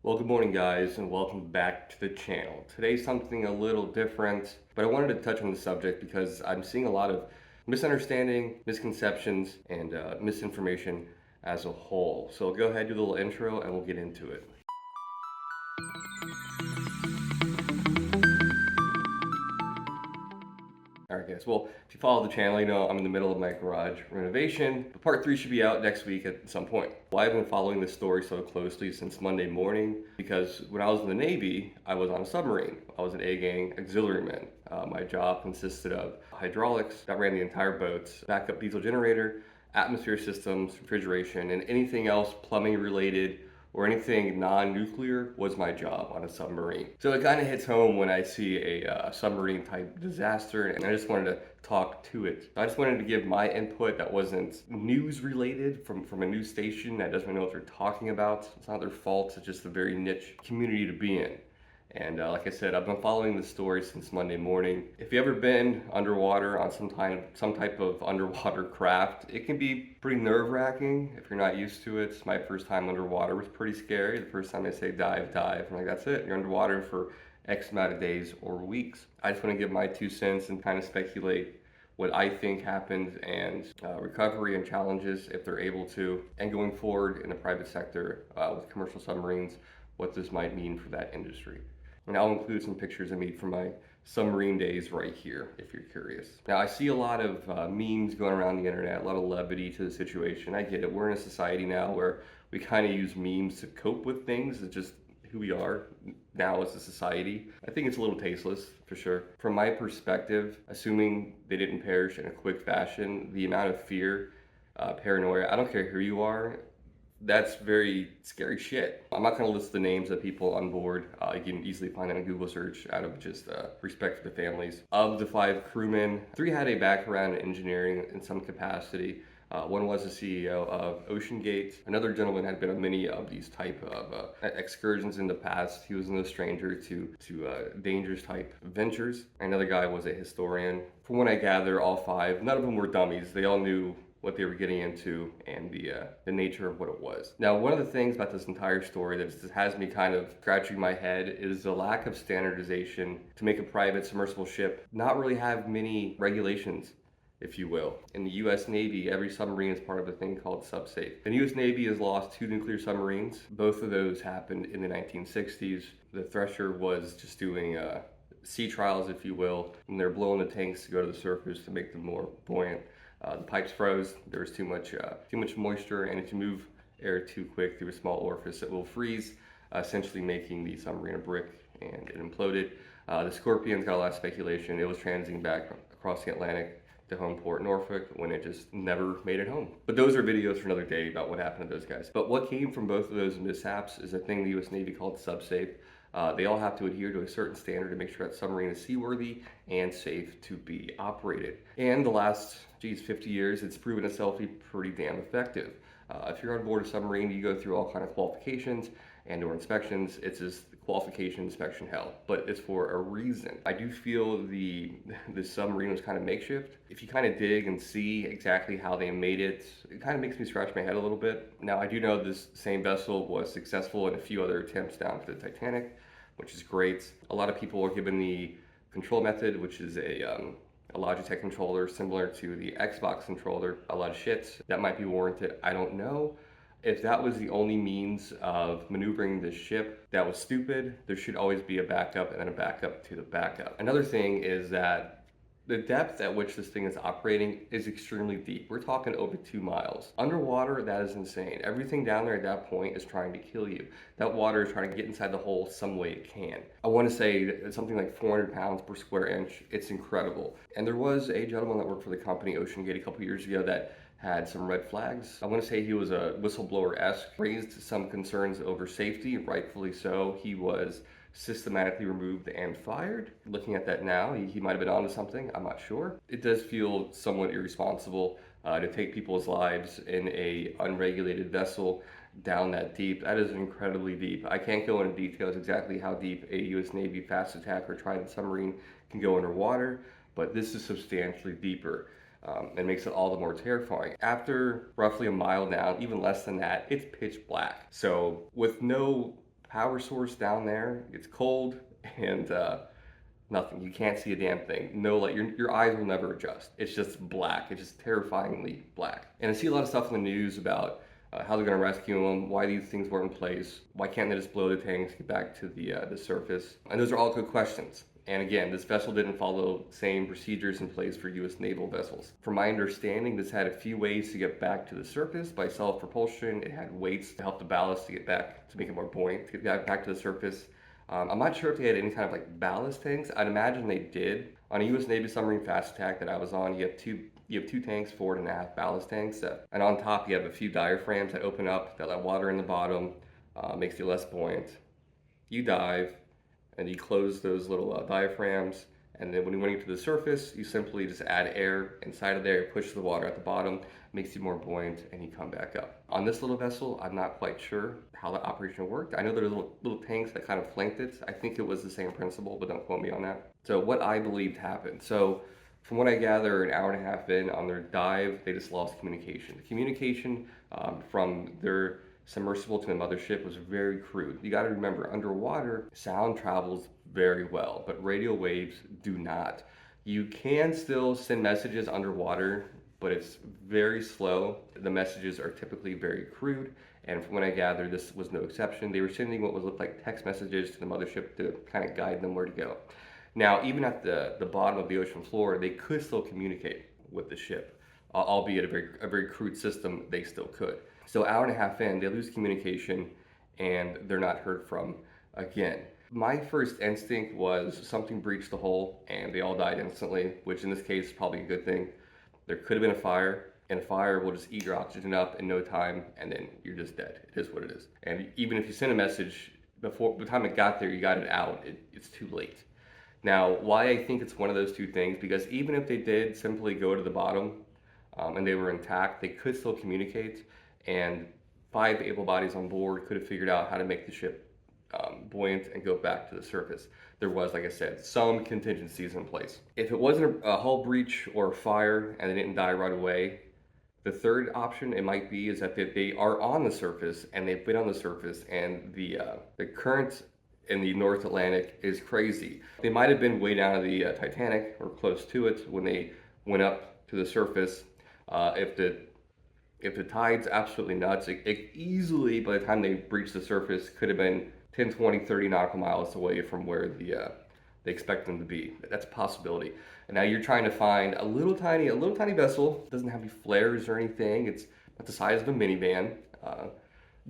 Well, good morning, guys, and welcome back to the channel. Today's something a little different, but I wanted to touch on the subject because I'm seeing a lot of misunderstanding, misconceptions, and misinformation as a whole. So I'll go ahead, do a little intro, and we'll get into it. Alright guys, well, if you follow the channel, you know I'm in the middle of my garage renovation, but part 3 should be out next week at some point. Well, I've been following this story so closely since Monday morning because when I was in the Navy, I was on a submarine. I was an A-gang auxiliary man. My job consisted of hydraulics that ran the entire boat, backup diesel generator, atmosphere systems, refrigeration, and anything else plumbing related or anything non-nuclear was my job on a submarine. So it kind of hits home when I see a submarine type disaster, and I just wanted to talk to it. I just wanted to give my input that wasn't news related from a news station that doesn't know what they're talking about. It's not their fault, it's just a very niche community to be in. And like I said, I've been following this story since Monday morning. If you've ever been underwater on some type of underwater craft, it can be pretty nerve-wracking if you're not used to it. My first time underwater was pretty scary. The first time I say dive, dive, I'm like, that's it. You're underwater for X amount of days or weeks. I just want to give my 2 cents and kind of speculate what I think happens and recovery and challenges if they're able to, and going forward in the private sector with commercial submarines, what this might mean for that industry. And I'll include some pictures of me from my submarine days right here, if you're curious. Now, I see a lot of memes going around the internet, a lot of levity to the situation. I get it. We're in a society now where we kind of use memes to cope with things. It's just who we are now as a society. I think it's a little tasteless, for sure. From my perspective, assuming they didn't perish in a quick fashion, the amount of fear, paranoia, I don't care who you are, that's very scary shit. I'm not going to list the names of people on board. You can easily find that in Google search out of just respect for the families. Of the 5 crewmen, 3 had a background in engineering in some capacity. One was the CEO of OceanGate. Another gentleman had been on many of these type of excursions in the past. He was no stranger to dangerous type ventures. Another guy was a historian. From what I gather, all 5, none of them were dummies. They all knew what they were getting into and the nature of what it was. Now, one of the things about this entire story that just has me kind of scratching my head is the lack of standardization to make a private submersible ship not really have many regulations, if you will. In the US Navy, every submarine is part of a thing called subsafe. The US Navy has lost 2 nuclear submarines. Both of those happened in the 1960s. The Thresher was just doing sea trials, if you will, and they're blowing the tanks to go to the surface to make them more buoyant. The pipes froze, there was too much moisture, and if you move air too quick through a small orifice, it will freeze, essentially making the submarine a brick, and it imploded. The Scorpion's got a lot of speculation. It was transiting back across the Atlantic to home port Norfolk when it just never made it home. But those are videos for another day about what happened to those guys. But what came from both of those mishaps is a thing the US Navy called subsafe. They all have to adhere to a certain standard to make sure that submarine is seaworthy and safe to be operated. And the last, 50 years, it's proven itself to be pretty damn effective. If you're on board a submarine, you go through all kind of qualifications and/or inspections. It's just qualification inspection hell, but it's for a reason. I do feel the submarine was kind of makeshift. If you kind of dig and see exactly how they made it, it kind of makes me scratch my head a little bit. Now, I do know this same vessel was successful in a few other attempts down to the Titanic, which is great. A lot of people are given the control method, which is a Logitech controller similar to the Xbox controller. A lot of shit that might be warranted, I don't know. If that was the only means of maneuvering this ship, that was stupid. There should always be a backup and then a backup to the backup. Another thing is that the depth at which this thing is operating is extremely deep. We're talking over 2 miles. Underwater, that is insane. Everything down there at that point is trying to kill you. That water is trying to get inside the hole some way it can. I want to say it's something like 400 pounds per square inch. It's incredible. And there was a gentleman that worked for the company OceanGate a couple years ago that had some red flags. I want to say he was a whistleblower-esque, raised some concerns over safety, rightfully so. He was systematically removed and fired. Looking at that now, he might have been onto something, I'm not sure. It does feel somewhat irresponsible to take people's lives in a unregulated vessel down that deep. That is incredibly deep. I can't go into details exactly how deep a US Navy fast attack or Trident submarine can go underwater, but this is substantially deeper. And makes it all the more terrifying. After roughly a mile down, even less than that, it's pitch black. So with no power source down there. It's cold and nothing. You can't see a damn thing. No light. Your eyes will never adjust. It's just black. It's just terrifyingly black. And I see a lot of stuff in the news about how they're going to rescue them, why these things weren't in place, why can't they just blow the tanks, get back to the surface. And those are all good questions. And again, this vessel didn't follow the same procedures in place for U.S. naval vessels. From my understanding, this had a few ways to get back to the surface by self-propulsion. It had weights to help the ballast to get back, to make it more buoyant, to get back to the surface. I'm not sure if they had any kind of like ballast tanks. I'd imagine they did. On a U.S. Navy submarine fast attack that I was on, you have two tanks, forward and aft ballast tanks, and on top you have a few diaphragms that open up that let water in the bottom, makes you less buoyant. You dive, and you close those little diaphragms, and then when you get to the surface, you simply just add air inside of there, push the water at the bottom, makes you more buoyant, and you come back up. On this little vessel, I'm not quite sure how the operation worked. I know there were little tanks that kind of flanked it. I think it was the same principle, but don't quote me on that. So what I believed happened. So from what I gather, an hour and a half in on their dive, they just lost communication. The communication from their submersible to the mothership was very crude. You got to remember, underwater, sound travels very well, but radio waves do not. You can still send messages underwater, but it's very slow. The messages are typically very crude, and from what I gather, this was no exception. They were sending what would look like text messages to the mothership to kind of guide them where to go. Now, even at the bottom of the ocean floor, they could still communicate with the ship, albeit a very crude system, they still could. So hour and a half in, they lose communication and they're not heard from again. My first instinct was something breached the hull and they all died instantly, which in this case is probably a good thing. There could have been a fire, and a fire will just eat your oxygen up in no time, and then you're just dead. It is what it is. And even if you send a message, before the time it got there, you got it out, it's too late. Now, why I think it's one of those two things, because even if they did simply go to the bottom and they were intact, they could still communicate, and 5 able bodies on board could have figured out how to make the ship buoyant and go back to the surface. There was, like I said, some contingencies in place. If it wasn't a hull breach or a fire and they didn't die right away, the third option it might be is that they are on the surface and they've been on the surface and the current in the North Atlantic is crazy. They might have been way down to the Titanic or close to it when they went up to the surface. If the tide's absolutely nuts, it easily, by the time they breached the surface, could have been 10, 20, 30 nautical miles away from where they expect them to be. That's a possibility. And now you're trying to find a little tiny vessel. It doesn't have any flares or anything. It's about the size of a minivan,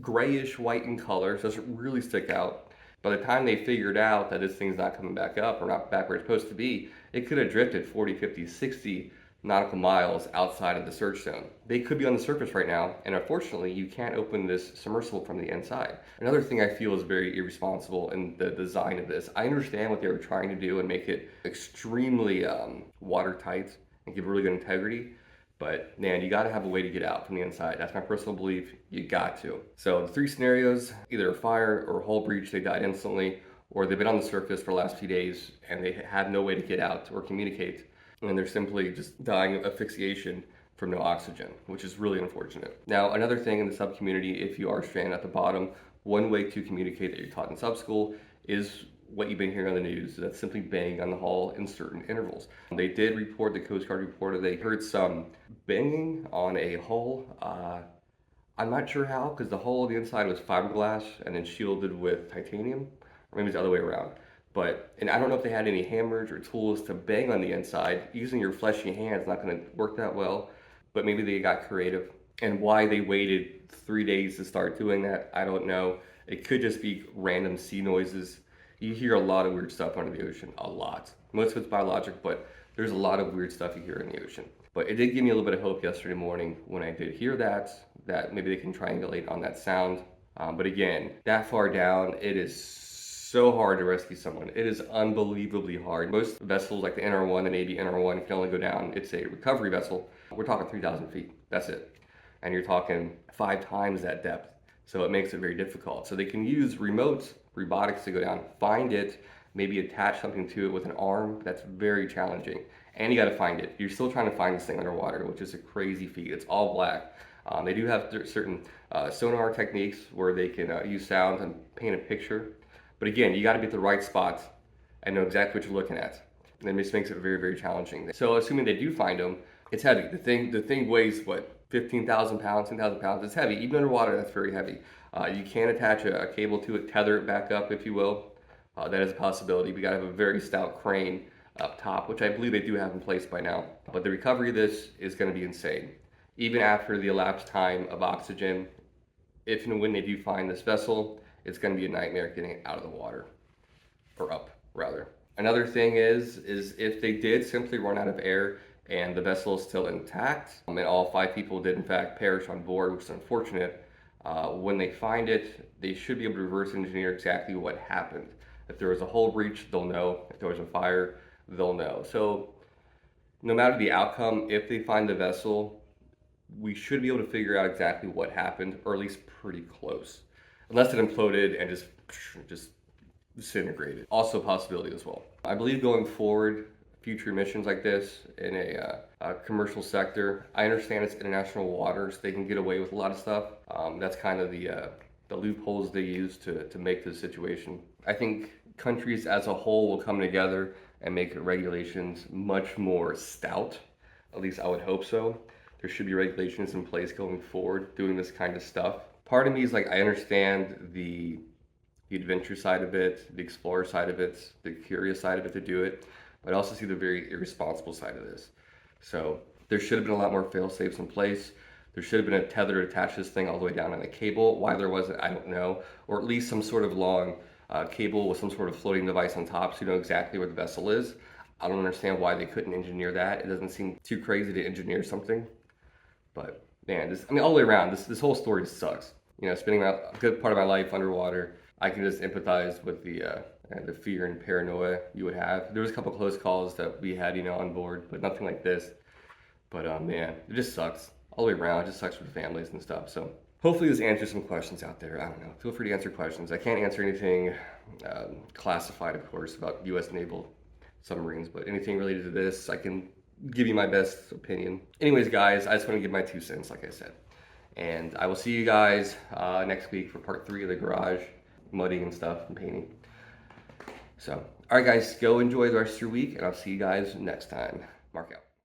grayish white in color, so it doesn't really stick out. By the time they figured out that this thing's not coming back up or not back where it's supposed to be, it could have drifted 40, 50, 60 nautical miles outside of the search zone. They could be on the surface right now, and unfortunately, you can't open this submersible from the inside. Another thing I feel is very irresponsible in the design of this. I understand what they were trying to do and make it extremely watertight and give really good integrity, but man, you gotta have a way to get out from the inside. That's my personal belief, you got to. So the 3 scenarios, either a fire or a hull breach, they died instantly, or they've been on the surface for the last few days and they have no way to get out or communicate, and they're simply just dying of asphyxiation from no oxygen, which is really unfortunate. Now, another thing in the sub community, if you are stranded at the bottom, one way to communicate that you're taught in sub school is what you've been hearing on the news. That's simply banging on the hull in certain intervals. They did report, the Coast Guard reported, they heard some banging on a hull. I'm not sure how, because the hull on the inside was fiberglass and then shielded with titanium, or maybe it's the other way around. And I don't know if they had any hammers or tools to bang on the inside. Using your fleshy hands is not going to work that well, but maybe they got creative. And why they waited 3 days to start doing that, I don't know. It could just be random sea noises. You hear a lot of weird stuff under the ocean, a lot. Most of it's biologic, but there's a lot of weird stuff you hear in the ocean. But it did give me a little bit of hope yesterday morning when I did hear that maybe they can triangulate on that sound. But again, that far down, it is so hard to rescue someone. It is unbelievably hard. Most vessels like the NR1, the Navy NR1, can only go down. It's a recovery vessel. We're talking 3,000 feet. That's it. And you're talking 5 times that depth. So it makes it very difficult. So they can use remote robotics to go down, find it, maybe attach something to it with an arm. That's very challenging. And you got to find it. You're still trying to find this thing underwater, which is a crazy feat. It's all black. They do have certain sonar techniques where they can use sound and paint a picture. But again, you got to be at the right spot and know exactly what you're looking at. And it just makes it very, very challenging. So assuming they do find them, it's heavy. The thing weighs what, 15,000 pounds, 10,000 pounds. It's heavy. Even underwater, that's very heavy. You can attach a cable to it, tether it back up, if you will. That is a possibility. We got to have a very stout crane up top, which I believe they do have in place by now. But the recovery of this is going to be insane. Even after the elapsed time of oxygen, if and when they do find this vessel, it's going to be a nightmare getting it out of the water, or up rather. Another thing is if they did simply run out of air and the vessel is still intact, and all 5 people did in fact perish on board, which is unfortunate, when they find it, they should be able to reverse engineer exactly what happened. If there was a hull breach, they'll know. If there was a fire, they'll know. So no matter the outcome, if they find the vessel, we should be able to figure out exactly what happened, or at least pretty close. Unless it imploded and just disintegrated. Also a possibility as well. I believe going forward, future missions like this in a commercial sector, I understand it's international waters. They can get away with a lot of stuff. That's kind of the loopholes they use to make this situation. I think countries as a whole will come together and make regulations much more stout. At least I would hope so. There should be regulations in place going forward doing this kind of stuff. Part of me is like, I understand the adventure side of it, the explorer side of it, the curious side of it to do it, but I also see the very irresponsible side of this. So there should have been a lot more fail-safes in place. There should have been a tether to attach this thing all the way down on the cable. Why there wasn't, I don't know. Or at least some sort of long cable with some sort of floating device on top so you know exactly where the vessel is. I don't understand why they couldn't engineer that. It doesn't seem too crazy to engineer something. But man, all the way around, this whole story sucks. You know, spending a good part of my life underwater, I can just empathize with the fear and paranoia you would have. There was a couple close calls that we had, on board, but nothing like this. But man, it just sucks all the way around. It just sucks for the families and stuff. So hopefully this answers some questions out there. I don't know. Feel free to answer questions. I can't answer anything classified, of course, about U.S. naval submarines, but anything related to this, I can give you my best opinion. Anyways, guys, I just want to give my 2 cents, like I said. And I will see you guys next week for part 3 of the garage, mudding and stuff and painting. So, all right, guys, go enjoy the rest of your week, and I'll see you guys next time. Mark out.